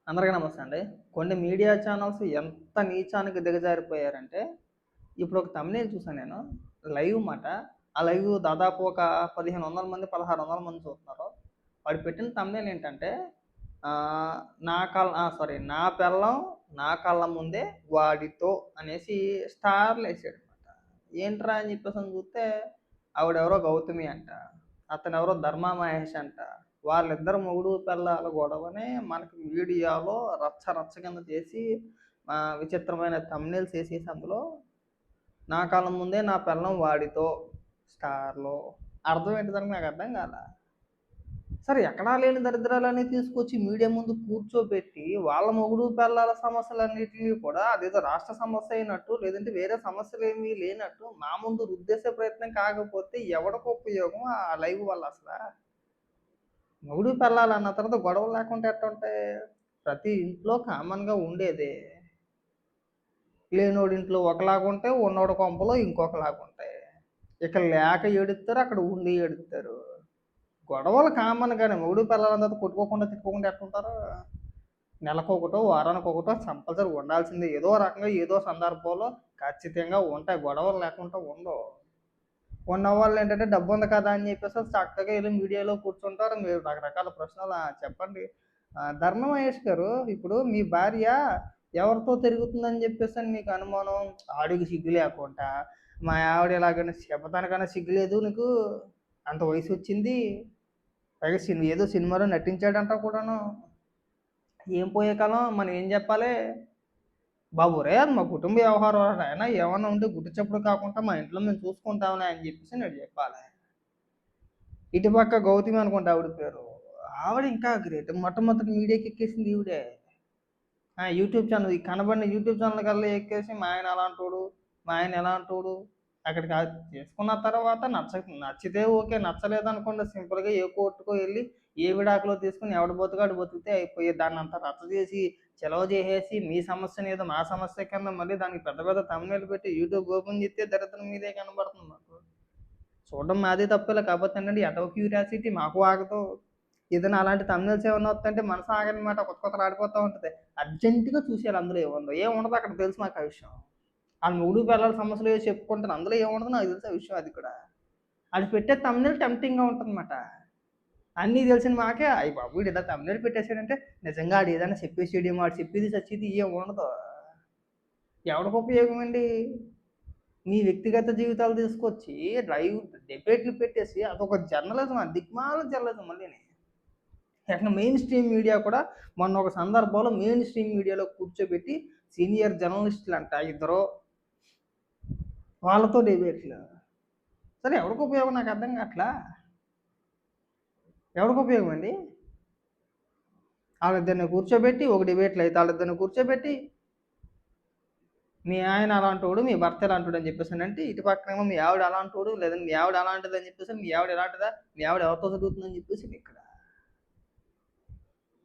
అందరికీ నమస్తే అండి. కొన్ని మీడియా ఛానల్స్ ఎంత నీచానికి దిగజారిపోయారంటే, ఇప్పుడు ఒక థంబ్‌నెయిల్ చూసాను నేను. లైవ్ మాట. ఆ లైవ్ దాదాపు ఒక 1500 మంది, 1600 మంది చూస్తున్నారు. వాడు పెట్టిన థంబ్‌నెయిల్ ఏంటంటే నా పెళ్ళాం నా కళ్ళ ముందే వాడితో అనేసి స్టార్‌లేసాడనమాట. ఏంట్రా అని చెప్పేసని చూస్తే ఆవిడెవరో గౌతమి అంట. అతనెవరో ధర్మ మహేష్ అంట. వాళ్ళిద్దరు మొగుడు పెళ్ళాల గొడవని మనకి మీడియాలో రచ్చ రచ్చ కింద చేసి విచిత్రమైన థంబ్‌నెయిల్స్ ఏసేసి అందులో నా కళ్ళ ముందే నా పెళ్ళాం వాడితో స్టార్‌లో అర్థం ఏంటి దానికి నాకు అర్థం కాల. సరే ఎక్కడా లేని దరిద్రాలన్నీ తీసుకొచ్చి మీడియా ముందు కూర్చోబెట్టి వాళ్ళ మొగుడు పెళ్ళాల సమస్యలన్నిటిని కూడా అదేదో రాష్ట్ర సమస్య అయినట్టు లేదంటే వేరే సమస్యలేమీ లేనట్టు మా ముందు రుద్దేసే ప్రయత్నం కాకపోతే ఎవడికి ఉపయోగం ఆ లైవ్ వల్ల అసలు? మొగుడు పెళ్ళాలు అన్న తర్వాత గొడవలు లేకుండా ఎట్టుంటాయి? ప్రతి ఇంట్లో కామన్‌గా ఉండేదే. లేనోడి ఇంట్లో ఒకలాగుంటాయి, ఉన్నోడి కొంపలో ఇంకొకలాగుంటాయి. ఇక్కడ లేక ఏడుత్తారు, అక్కడ ఉండి ఏడుత్తారు. గొడవలు కామన్ గాని మొగుడు పెళ్ళాలంతా కొట్టుకోకుండా, తిట్టుకోకుండా ఎట్టుంటారు? నెలకొకటో, వారానికొకటో కంపల్సరీ ఉండాల్సిందే. ఏదో రకంగా ఏదో సందర్భంలో ఖచ్చితంగా ఉంటాయి. గొడవలు లేకుండా ఉండవు. ఉన్నవాళ్ళేంటంటే డబ్బుంది కదా అని చెప్పేసి చక్కగా ఎళ్లి మీడియాలో కూర్చుంటారు. మీరు రకరకాల ప్రశ్నలు చెప్పండి. ధర్మ మహేష్ గారు, ఇప్పుడు మీ భార్య ఎవరితో తిరుగుతుందని చెప్పేసని నీకు అనుమానం? ఆడికి సిగ్గు లేకుండా, మా ఆవిడ ఇలాగని చెప్పడానికన్నా సిగ్గు లేదు నీకు? అంత వయసొచ్చింది. పైగా ఏదో సినిమాలో నటించాడంట కూడాను. ఏం పోయే కాలం మనం ఏం చెప్పాలి? బాబు ఒరేయ్! అది మా కుటుంబ వ్యవహారం రా నాయనా! ఏమన్నా ఉంటే గుట్టు చప్పుడు కాకుండా మా ఇంట్లో మేము చూసుకుంటాంలే అని చెప్పేసి నేను చెప్పాలి. ఇటుపక్క గౌతమి అనుకుంటా ఆవిడ పేరు. ఆవిడ ఇంకా గ్రేట్. మొట్టమొదటి మీడియాకి ఎక్కేసింది ఈవిడే. యూట్యూబ్ ఛానల్ ఈ కనబడిన యూట్యూబ్ ఛానల్ కల్లా ఎక్కేసి మా ఆయన అలాంటోడు, మా ఆయన ఎలాంటోడు అక్కడికి చేసుకున్న తర్వాత నచ్చితే ఓకే. నచ్చలేదనుకోండి సింపుల్‌గా ఏ కోర్టుకో ఎళ్లి ఏ విడాకులో తీసుకొని ఎవడు బతుకు ఆడు బతికితే అయిపోయేది. దాన్నంతా రచ్చ చేసి, చలవ చేసేసి మీ సమస్యనేదో మా సమస్య కింద మళ్ళీ దానికి పెద్ద పెద్ద థంబ్‌నెయిల్ పెట్టి యూట్యూబ్ ఓపెన్ చేస్తే దరిద్రం మీదే కనబడుతుంది మాకు. చూడడం మాదే తప్పులే. కాకపోతే ఏంటంటే ఎటో క్యూరియాసిటీ మాకు ఆగదు. ఏదైనా అలాంటి థంబ్‌నెయిల్స్ ఏమన్నా వత్తంటే మనసు ఆగదనమాట. కొత్త కొత్తలాడిపోతా ఉంటది. అర్జెంట్‌గా చూసేయాలి అందులో ఏముందో. ఏముండదో అక్కడ తెలుసు మాకు ఆ విషయం. ఆళ్ళ మొగుడు పెళ్ళాల సమస్యలు ఏవో చెప్పుకుంటాను. అందులో ఏముండదో నాకు తెలుసు ఆ విషయం అది కూడా. ఆడు పెట్టే థంబ్‌నెయిల్ టెంప్టింగ్‌గా ఉంటదనమాట. అన్నీ తెలిసిన మాకే అయ్య బాబోయ్! ఈడు ఇలా థంబ్‌నెయిల్ పెట్టేసాడంటే నిజంగా ఆడు ఏదైనా చెప్పేసాడేమో, ఆడు చెప్పేది సచ్చేది ఏం ఉండదు. ఎవడికి ఉపయోగం అండి? మీ వ్యక్తిగత జీవితాలు తీసుకొచ్చి లైవ్ డిబేట్లు పెట్టేసి అదొక జర్నలిజం. దిక్మాలిన జర్నలిజం మళ్ళీని. ఏకంగా మెయిన్ స్ట్రీమ్ మీడియా కూడా మొన్న ఒక సందర్భంలో మెయిన్ స్ట్రీమ్ మీడియాలో కూర్చోబెట్టి సీనియర్ జర్నలిస్టులంట ఇద్దరు వాళ్ళతో డిబేట్లు. సరే ఎవరికి ఉపయోగం నాకు అర్థం కావట్లా. ఎవరికి ఉపయోగం అండి? వాళ్ళిద్దరిని కూర్చోబెట్టి ఒక డిబేట్లు అయితే వాళ్ళిద్దరిని కూర్చోబెట్టి మీ ఆయన అలాంటోడు, మీ భర్త ఇలాంటోడు అని చెప్పేసనంటే, ఇటు పక్కనేమో మీ ఆవిడ అలాంటోడు, లేదంటే మీ ఆవిడ అలాంటిదని చెప్పేసి, మీ ఆవిడ ఎలాంటిదా, మీ ఆవిడ ఎవరితో తిరుగుతుందని చెప్పేసి ఇక్కడ.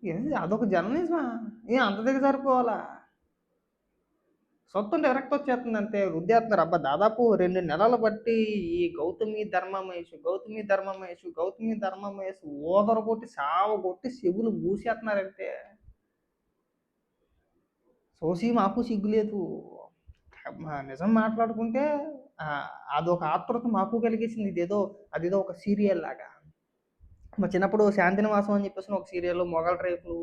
ఏంది అదొక జర్నలిజమా? అంత దిగజారిపోవాలా? చూస్తుంటే విరక్తొచ్చేస్తుంది అంతే. రుద్దేస్తున్నారు. అబ్బా! దాదాపు 2 నెలలు బట్టి ఈ గౌతమి ధర్మ మహేష్ ఊదరగొట్టి, సావగొట్టి చెవులు మూసేత్తన్నారంతే. సోసి మాకు సిగ్గు లేదు. నిజం మాట్లాడుకుంటే అదొక ఆతృత మాకు కలిగేసింది. అదేదో ఒక సీరియల్ లాగా. మా చిన్నప్పుడు 'శాంతినివాసం' అని చెప్పేసి ఒక సీరియల్, 'మొగల్ రేకులు'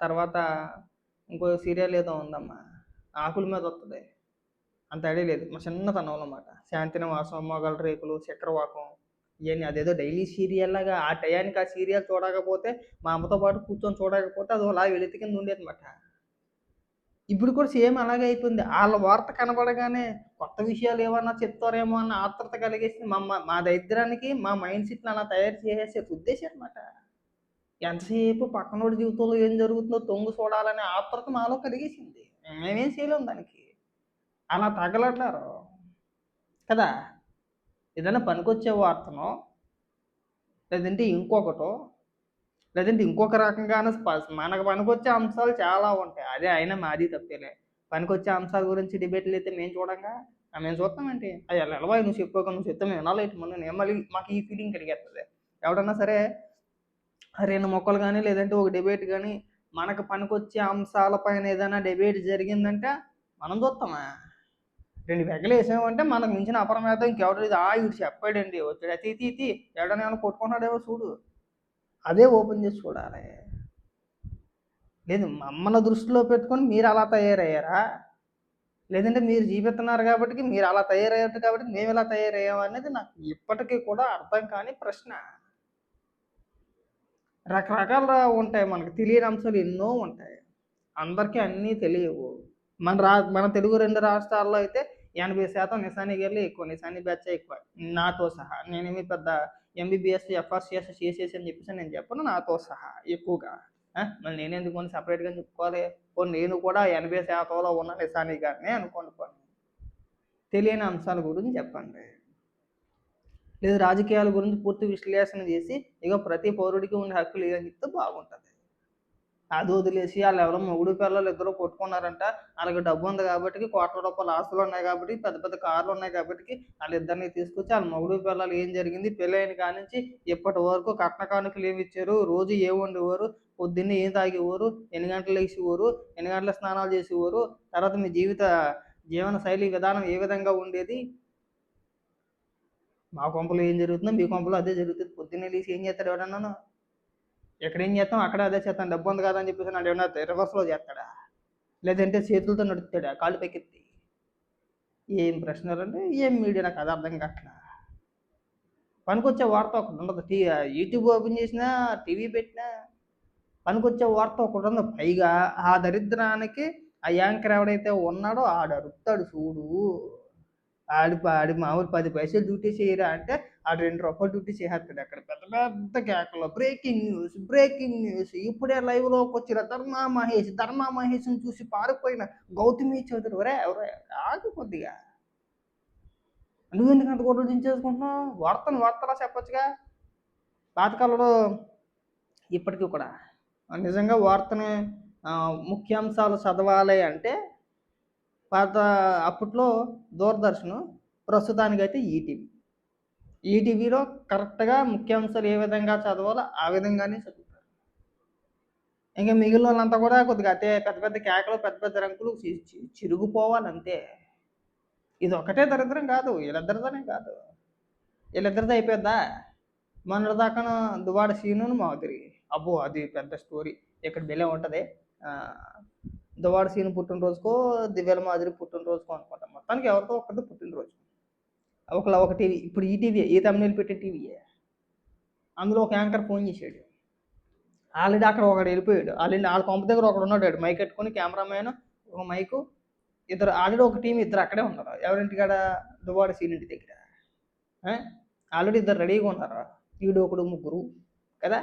తర్వాత ఇంకో సీరియల్ ఏదో ఉందమ్మా. ఆకుల మీద వత్తది. అంత ఐడియా లేదు. మా చిన్నతనంలో అన్నమాట. 'శాంతినివాసం', 'మొగల్ రేకులు', 'చక్రవాకం' ఇయన్నీ అదేదో డైలీ సీరియల్ లాగా ఆ టయానికి ఆ సీరియల్ చూడకపోతే మా అమ్మతో పాటు కూర్చొని చూడకపోతే అదోలా వెలితి కింద ఉండేదన్నమాట. ఇప్పుడు కూడా సేమ్ అలాగే అయిపోయింది. ఆళ్ళ వార్త కనపడగానే కొత్త విషయాలు ఏమన్నా చెప్తారేమో అన్న ఆత్రుత కలిగేసింది. మా దరిద్రానికి మా మైండ్ సెట్‌ని అలా తయారు చేసేసి రుద్దేశారన్నమాట. ఎంతసేపు పక్కనోడి జీవితంలో ఏం జరుగుతుందో తొంగి చూడాలనే ఆత్రుత మాలో కలిగేసింది. మేమేం చేయలేం దానికి. అలా తగలడ్డారు. కదా! ఏదైనా పనికొచ్చే వార్తనో, లేదంటే ఇంకొకటో, లేదంటే ఇంకొక రకంగాను మనకు పనికొచ్చే అంశాలు చాలా ఉంటాయి. అదే అయినా మాది తప్పేలే. పనికొచ్చే అంశాల గురించి డిబేట్‌లయితే మేము చూడంగా. మేము చూస్తామేంటి? ఎలవోయ్ నువ్వు చెప్పుకోక నువ్వు చెప్తే మేము వినాలేంటి మళ్ళీ మాకు ఈ ఫీలింగ్ కలిగేత్తది. ఎవడన్నా సరే 2 ముక్కలు గాని, లేదంటే ఒక డిబేట్ గాని మనకు పనికొచ్చే అంశాలపైన ఏదైనా డిబేట్ జరిగిందంటే మనం చూస్తామా? 2 పెగలేసామంటే మనకు మించిన అపరమేతం ఇంకెవరు లేదు. ఈడు చెప్పాడండి వచ్చాడు తీ తీ తీ ఎవడన్నా ఏమైనా కొట్టుకున్నాడేమో చూడు. అదే ఓపెన్ చేసి చూడాలి. లేదు మమ్మల్ని దృష్టిలో పెట్టుకొని మీరు అలా తయారయ్యారా? లేదంటే మీరు జీవిస్తున్నారు కాబట్టి మీరు అలా తయారయ్యారు కాబట్టి మేము ఇలా తయారయ్యాం అనేది నాకు ఇప్పటికీ కూడా అర్థం కాని ప్రశ్న. రకరకాల ఉంటాయి, మనకు తెలియని అంశాలు ఎన్నో ఉంటాయి. అందరికీ అన్నీ తెలియవు. మన తెలుగు 2 రాష్ట్రాల్లో అయితే 80% నిశానిగర్లే ఎక్కువ, నిశాని బ్యాచే ఎక్కువ నాతో సహా. నేనేమి పెద్ద ఎంబీబీఎస్ ఎఫ్ఆర్సిఎస్ చేసేసి అని చెప్పేసి నేను చెప్పను, నాతో సహా ఎక్కువగా. మళ్ళీ నేనెందుకు కొన్ని సపరేట్గా చెప్పుకోవాలి? నేను కూడా 80%లో ఉన్న నిశాని గారినే అనుకోండి. తెలియని అంశాల గురించి చెప్పండి. లేదు రాజకీయాల గురించి పూర్తి విశ్లేషణ చేసి ఇక ప్రతి పౌరుడికి ఉండే హక్కులు ఏదని చెప్తే బాగుంటుంది. అది వదిలేసి వాళ్ళు ఎవరో మొగుడు పిల్లలు ఇద్దరు కొట్టుకున్నారంట, వాళ్ళకి డబ్బు ఉంది కాబట్టి, కోట్ల రూపాయల ఆస్తులు ఉన్నాయి కాబట్టి, పెద్ద పెద్ద కార్లు ఉన్నాయి కాబట్టి వాళ్ళిద్దరిని తీసుకొచ్చి వాళ్ళ మొగుడు పిల్లలు ఏం జరిగింది పెళ్ళైన కానించి ఇప్పటి వరకు కట్న కానుకలు ఏమి ఇచ్చారు, రోజు ఏం వండేవారు, పొద్దున్నే ఏం తాగేవారు, ఎన్ని గంటలు వేసేవారు, ఎన్ని గంటల స్నానాలు చేసేవారు, తర్వాత మీ జీవన శైలి విధానం ఏ విధంగా ఉండేది, మా కొంపలో ఏం జరుగుతుందో మీ కొంపలో అదే జరుగుతుంది. పొద్దున్నే లేచి ఏం చేస్తాడు ఎవడన్నాను? ఎక్కడేం చేస్తాం అక్కడ అదే చేస్తాను, డబ్బు ఉంది కదా అని చెప్పేసి నాడు ఏమన్నా రివర్స్లో చేస్తాడా? లేదంటే చేతులతో నడుపుతాడా కాళ్ళు పైకెత్తి? ఏం ప్రశ్నలు అంటే ఏం మీడియా నాకు అది అర్థం కావట్లా. పనికొచ్చే వార్త ఒకటి ఉండదు. యూట్యూబ్ ఓపెన్ చేసినా టీవీ పెట్టినా పనికొచ్చే వార్త ఒకటి ఉండదు. పైగా ఆ దరిద్రానికి ఆ యాంకర్ ఎవడైతే ఉన్నాడో ఆడు అరుపుతాడు చూడు. ఆడి మామూలు 10 పైసలు డ్యూటీ చేయరా అంటే ఆడు 2 రూపాయలు డ్యూటీ చేసేస్తాడు. అక్కడ పెద్ద పెద్ద కేకలు, బ్రేకింగ్ న్యూస్ ఇప్పుడే లైవ్లోకి వచ్చిన ధర్మా మహేష్ని చూసి పారిపోయిన గౌతమి చౌదరి. ఎవరే ఆగు కొద్దిగా, నువ్వెందుకు అంత గొడవలు దించేసుకుంటున్నావు? వార్తలా చెప్పొచ్చుగా. పాతకాలంలో ఇప్పటికీ కూడా నిజంగా వార్తని ముఖ్యాంశాలు చదవాలి అంటే అప్పట్లో దూరదర్శన్, ప్రస్తుతానికైతే ఈటీవీలో కరెక్ట్గా ముఖ్యాంశాలు ఏ విధంగా చదవాలో ఆ విధంగానే చదువుతారు. ఇంకా మిగిలిన వాళ్ళంతా కూడా కొద్దిగా అదే పెద్ద పెద్ద కేకలు, పెద్ద పెద్ద రంకులు చిరుగుపోవాలంతే. ఇది ఒకటే దరిద్రం కాదు, వీళ్ళిద్దరిదనే కాదు, వీళ్ళిద్దరిది అయిపోద్దా? మొన్నటిదాకా దువాడ సీను మాధురి, అబ్బో అది పెద్ద స్టోరీ. ఇక్కడ బెలే ఉంటుంది. దువాడ సీను పుట్టినరోజుకో దివ్యల మాధురి పుట్టినరోజుకో అనుకుంటాం. మొత్తానికి ఎవరితో ఒకరితో పుట్టినరోజు. ఒక టీవీ, ఇప్పుడు ఈ టీవీ ఏ తమిళ పెట్టే టీవీయే, అందులో ఒక యాంకర్ ఫోన్ చేసాడు. ఆల్రెడీ అక్కడ ఒకడు వెళ్ళిపోయాడు. వాళ్ళ కొంప దగ్గర ఒకడు ఉన్నాడు, మైక్ కట్టుకొని, కెమెరామ్యాన్, ఒక మైకు, ఇద్దరు. ఆల్రెడీ ఒక టీం ఇద్దరు అక్కడే ఉన్నారు. ఎవరింటికాడ? దువాడ సీన్ ఇంటి దగ్గర. ఆల్రెడీ ఇద్దరు రెడీగా ఉన్నారు. ఈడు ఒకడు, ముగ్గురు కదా.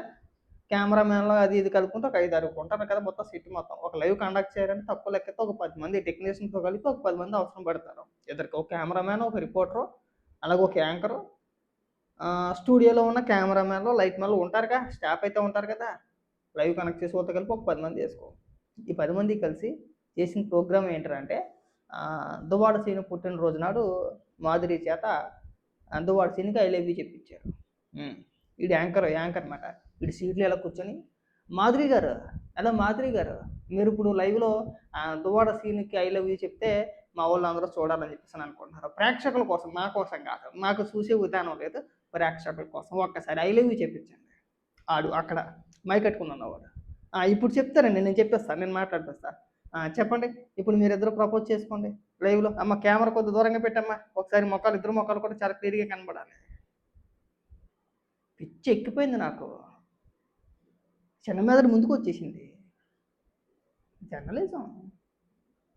కెమెరామ్యాన్లో అది ఇది కలుపుకుంటే ఒక 5-6 ఉంటారు కదా. మొత్తం సెట్ మొత్తం ఒక లైవ్ కండక్ట్ చేయాలంటే తక్కువ లెక్కతో ఒక 10 మంది టెక్నీషియన్తో కలిపి ఒక 10 మంది అవసరం పడతారు. ఇద్దరికి ఒక కెమెరామ్యాన్, ఒక రిపోర్టరు, అలాగే ఒక యాంకరు, స్టూడియోలో ఉన్న కెమెరామ్యాన్లో లైట్ మెన్లు ఉంటారుగా, స్టాఫ్ అయితే ఉంటారు కదా. లైవ్ కనెక్ట్ చేసి పోతే కలిపి ఒక 10 మంది వేసుకో. ఈ 10 మంది కలిసి చేసిన ప్రోగ్రామ్ ఏంటంటే దువ్వాడ సీను పుట్టినరోజు నాడు మాధురి చేత దువ్వాడ సీన్కి ఐ లవ్ యూ చెప్పించారు. వీడు యాంకర్ అనమాట. వీడు సీట్లు ఎలా కూర్చొని, మాధురి గారు మీరు ఇప్పుడు లైవ్లో దువ్వాడ సీన్కి ఐ లవ్ యూ చెప్తే మా వాళ్ళు అందరూ చూడాలని చెప్పేసి అనుకుంటున్నారు. ప్రేక్షకుల కోసం, నా కోసం కాదు, నాకు చూసే విధానం లేదు, ప్రేక్షకుల కోసం ఒక్కసారి ఐ లవ్ యూ చెప్పించండి. ఆడు అక్కడ మైక్ కట్టుకున్నాను వాడు. ఇప్పుడు చెప్తారండి, నేను చెప్పేస్తాను, నేను మాట్లాడిపిస్తాను. చెప్పండి, ఇప్పుడు మీరిద్దరు ప్రపోజ్ చేసుకోండి లైవ్లో. అమ్మ కెమెరా కొద్ది దూరంగా పెట్టమ్మా, ఒకసారి ఇద్దరు మొక్కలు కూడా చాలా క్లియర్గా కనబడాలి. పిచ్చి ఎక్కిపోయింది నాకు. చిన్న మెదడు ముందుకు వచ్చేసింది. జర్నలిజం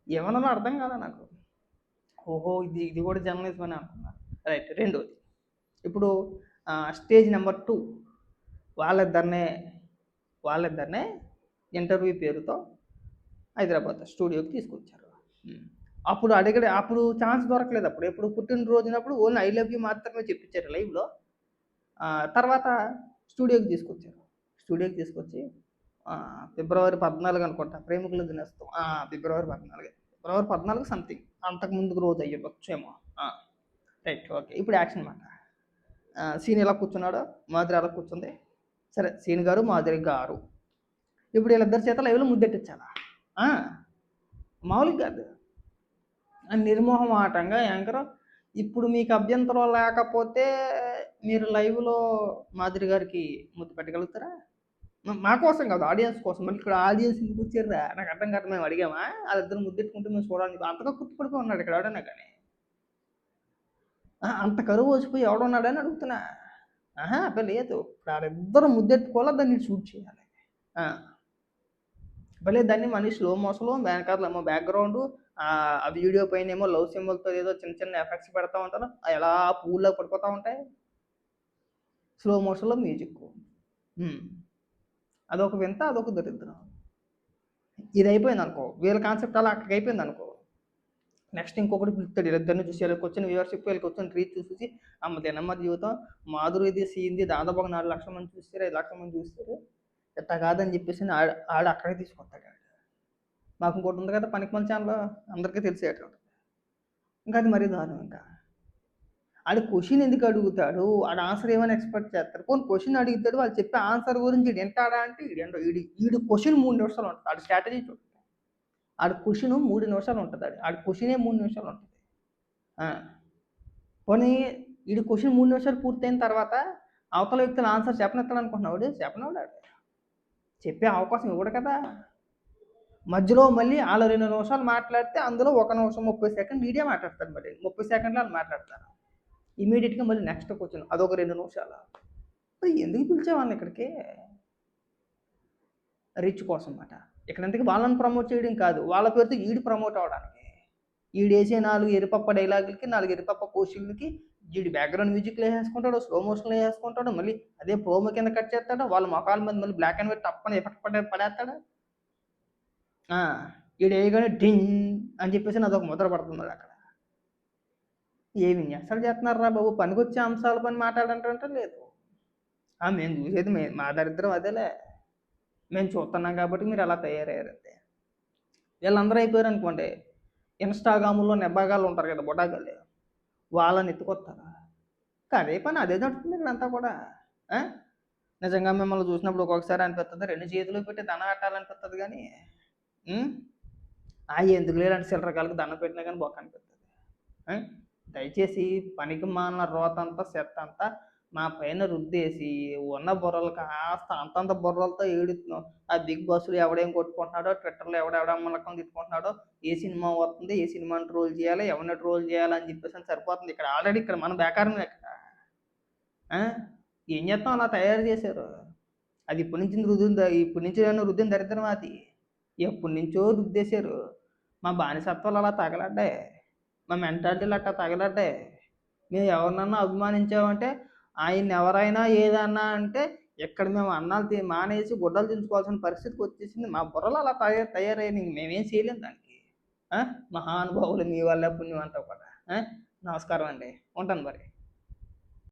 ఏమన్నా అర్థం కాదా నాకు. ఓహో ఇది కూడా జర్నలిజం అని అనుకున్నా. రైట్. రెండోది, ఇప్పుడు స్టేజ్ నెంబర్ 2 వాళ్ళిద్దరినే ఇంటర్వ్యూ పేరుతో హైదరాబాద్ స్టూడియోకి తీసుకొచ్చారు. అప్పుడు ఛాన్స్ దొరకలేదు. ఎప్పుడు పుట్టినరోజునప్పుడు ఓన్లీ ఐ లవ్ యూ మాత్రమే చెప్పించారు లైవ్లో. తర్వాత స్టూడియోకి తీసుకొచ్చి ఫిబ్రవరి 14 అనుకుంటా ప్రేమికుల దినోత్సవం. ఫిబ్రవరి 14 సంథింగ్, అంతకు ముందుకు రోజు అయ్యొచ్చేమో. Right, okay. ఇప్పుడు యాక్షన్ మాట. సీన్ ఎలా కూర్చున్నాడో మాధురి అలా కూర్చుంది. సరే, సీన్ గారు, మాధురి గారు ఇప్పుడు వీళ్ళిద్దరి చేత లైవ్లో ముద్దెట్టించాలా? మామూలుగా కాదు. నిర్మోహమాటంగా యాంకర్ ఇప్పుడు మీకు అభ్యంతరం లేకపోతే మీరు లైవ్లో మాధురి గారికి ముద్దు పెట్టగలుగుతారా? మా కోసం కాదు, ఆడియన్స్ కోసం. మళ్ళీ ఇక్కడ ఆడియన్స్ ఎందుకు వచ్చారా నాకు అర్థం కాదు. మేము అడిగామా వాళ్ళిద్దరు ముద్దెట్టుకుంటే మేము చూడాలి? అంతగా కుట్టుపడిపోయి ఉన్నాడు ఇక్కడ ఎవడన్నా కానీ. అంత కరువు వచ్చిపోయి ఎవడున్నాడని అడుగుతున్నా. అబ్బా లేదు, ఇప్పుడు వాళ్ళిద్దరు ముద్దెట్టుకోవాలా, దాన్ని షూట్ చేయాలి. భలే దాన్ని మళ్ళీ స్లో మోషన్లో వెనకాల బ్యాక్గ్రౌండ్ ఆ వీడియో పైన ఏమో లవ్ సింబల్తో ఏదో చిన్న చిన్న ఎఫెక్ట్స్ పెడతా ఉంటారు, ఎలా పూల్లో పడిపోతూ ఉంటాయి. స్లో మోషన్లో మ్యూజిక్. అదొక వింత, అదొక దరిద్రం. ఇది అయిపోయింది అనుకో, వీళ్ళ కాన్సెప్ట్ అలా అక్కడికి అయిపోయింది అనుకో, నెక్స్ట్ ఇంకొకటి పిలుస్తాడు. వీళ్ళిద్దరిని చూసి వీళ్ళకి వచ్చిన వ్యూవర్షిప్, వీళ్ళకి వచ్చిన రీచ్ చూసి అమ్మ తినమ్మ జీవితం, మాధురిది సీన్ది దాదాపు ఒక 4 లక్షల మంది చూస్తారు, 5 లక్షల మంది చూస్తారు, ఎట్ట కాదని చెప్పేసి ఆడు అక్కడికి తీసుకొస్తాడు. మాకు ఇంకోటి ఉంది కదా పనికి మన ఛానల్, అందరికీ తెలిసేటట్టు. ఇంకా అది మరీ దారుణం. ఇంకా ఆడు క్వశ్చన్ ఎందుకు అడుగుతాడు, ఆడు ఆన్సర్ ఏమైనా ఎక్స్పెక్ట్ చేస్తారు. కొన్ని క్వశ్చన్ అడుగుతాడు, వాళ్ళు చెప్పే ఆన్సర్ గురించి వింటాడా అంటే ఈడు క్వశ్చన్ 3 నిమిషాలు ఉంటుంది. ఆడు స్ట్రాటజీ చూడండి, ఆడు క్వశ్చన్ 3 నిమిషాలు ఉంటుంది. ఆడు క్వశ్చనే 3 నిమిషాలు ఉంటుంది. పోనీ ఈడు క్వశ్చన్ 3 నిమిషాలు పూర్తయిన తర్వాత అవతల వ్యక్తులు ఆన్సర్ చెప్పనిస్తాడు అనుకుంటున్నాడు, చెప్పనవాడు. ఆడు చెప్పే అవకాశం ఇవ్వడు కదా. మధ్యలో మళ్ళీ వాళ్ళు 2 నిమిషాలు మాట్లాడితే అందులో 1 నిమిషం 30 సెకండ్ వీడియో మాట్లాడతారు. మళ్ళీ 30 సెకండ్లు వాళ్ళు మాట్లాడతారు. ఇమీడియట్గా మళ్ళీ నెక్స్ట్ క్వశ్చన్, అదొక 2 నిమిషాలు. మరి ఎందుకు పిలిచేవాళ్ళని ఇక్కడికి? రిచ్ కోసం అన్నమాట. ఇక్కడ ఎందుకు వాళ్ళని ప్రమోట్ చేయడం కాదు, వాళ్ళ పేరుతో ఈడు ప్రమోట్ అవడానికి. ఈడేసే 4 ఎరిపప్ప డైలాగులకి, 4 ఎరిపప్ప క్వశ్చన్లకి ఈడు బ్యాక్గ్రౌండ్ మ్యూజిక్లో వేసుకుంటాడు, స్లో మోషన్లో వేసుకుంటాడు, మళ్ళీ అదే ప్రోమో కింద కట్ చేస్తాడు, వాళ్ళ మొఖాల మీద మళ్ళీ బ్లాక్ అండ్ వైట్ తప్పని ఎఫెక్ట్ పడేస్తాడు. ఈడు వేయగానే డింగ్ అని చెప్పేసి అదొక ముద్ర పడుతుంది అక్కడ. ఏమి అసలు చేస్తున్నారా బాబు, పనికొచ్చే అంశాల పని మాట్లాడంటే లేదు. మేము చూసేది మా దరిద్రం అదేలే, మేము చూస్తున్నాం కాబట్టి మీరు అలా తయారయ్యారంతే. వీళ్ళందరూ అయిపోయారు అనుకోండి, ఇన్స్టాగ్రాముల్లో నెబ్బాగాళ్ళు ఉంటారు కదా, బొటాగాళ్ళు, వాళ్ళని ఎత్తుకొస్తారా? అదే పని, అదే నడుస్తుంది ఇక్కడ అంతా కూడా. నిజంగా మిమ్మల్ని చూసినప్పుడు ఒక్కొక్కసారి అనిపిస్తుంది 2 చేతులు పెట్టి దండం పెట్టాలనిపిస్తుంది, కానీ ఎందుకు లేదంటే చిల్లరకాలకు దండం పెట్టినా కానీ బొక్క అనిపిస్తుంది. దయచేసి పనికి మాలిన రోతంతా చెత్త అంతా మా పైన రుద్దేసి ఉన్న బుర్రలు కాస్త అంతంత బుర్రలతో ఏడుతున్నాం. ఆ బిగ్ బాస్లో ఎవడేం కొట్టుకుంటున్నాడో, ట్విట్టర్లో ఎవడెవడమ్మలకం తిట్టుకుంటున్నాడో, ఏ సినిమా వస్తుంది, ఏ సినిమాని ట్రోల్ చేయాలి, ఎవరిని ట్రోల్ చేయాలని చెప్పేసి సరిపోతుంది. ఇక్కడ ఆల్రెడీ ఇక్కడ మన బేకారం ఇక్కడ ఏం చేస్తాం, అలా తయారు చేశారు. అది ఇప్పటి నుంచి రుద్దిన దరిద్రం అది. ఎప్పటి నుంచో రుద్దేశారు. మా బానిసత్వాలు అలా తగలడ్డాయి, మా మెంటాలిటీలు అట్టా తగలడ్డాయి. మేము ఎవరినన్నా అభిమానించామంటే ఆయన ఎవరైనా ఏదన్నా అంటే ఇక్కడ మేము అన్నాలు మానేసి గుడ్డలు దించుకోవాల్సిన పరిస్థితికి వచ్చేసింది. మా బుర్రలు అలా తయారయ్యి మేమేం చేయలేం దానికి. మహానుభావులు మీ వల్ల పుణ్యం అంతా కూడా. నమస్కారం అండి, ఉంటాను మరి.